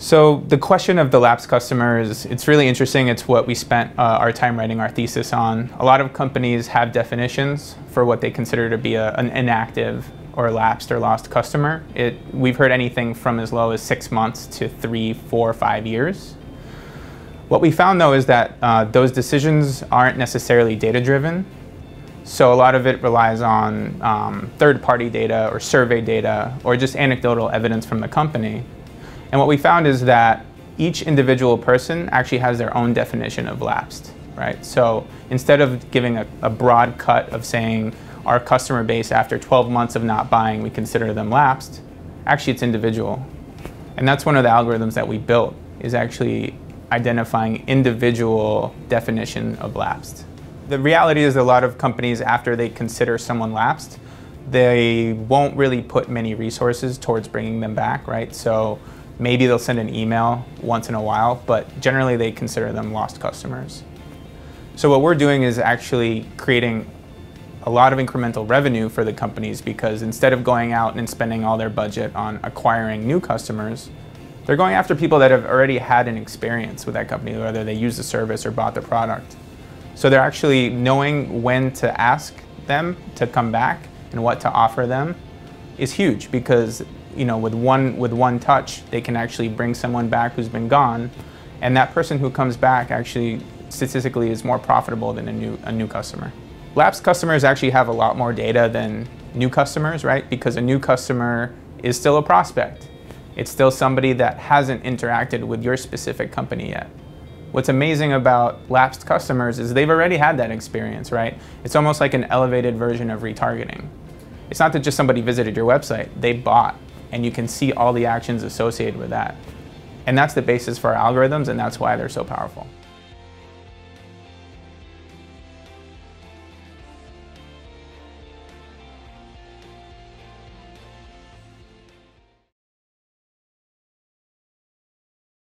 So the question of the lapsed customers, it's really interesting. It's what we spent our time writing our thesis on. A lot of companies have definitions for what they consider to be an inactive or lapsed or lost customer. We've heard anything from as low as 6 months to 3, 4, 5 years. What we found though is that those decisions aren't necessarily data-driven. So a lot of it relies on third-party data or survey data or just anecdotal evidence from the company. And what we found is that each individual person actually has their own definition of lapsed, right? So instead of giving a broad cut of saying our customer base after 12 months of not buying, we consider them lapsed, actually it's individual. And that's one of the algorithms that we built, is actually identifying individual definition of lapsed. The reality is a lot of companies, after they consider someone lapsed, they won't really put many resources towards bringing them back, right? So maybe they'll send an email once in a while, but generally they consider them lost customers. So what we're doing is actually creating a lot of incremental revenue for the companies, because instead of going out and spending all their budget on acquiring new customers, they're going after people that have already had an experience with that company, whether they use the service or bought the product. So they're actually knowing when to ask them to come back and what to offer them is huge, because with one touch, they can actually bring someone back who's been gone, and that person who comes back actually statistically is more profitable than a new customer. Lapsed customers actually have a lot more data than new customers, right? Because a new customer is still a prospect. It's still somebody that hasn't interacted with your specific company yet. What's amazing about lapsed customers is they've already had that experience, right? It's almost like an elevated version of retargeting. It's not that just somebody visited your website, they bought, and you can see all the actions associated with that. And that's the basis for our algorithms, and that's why they're so powerful.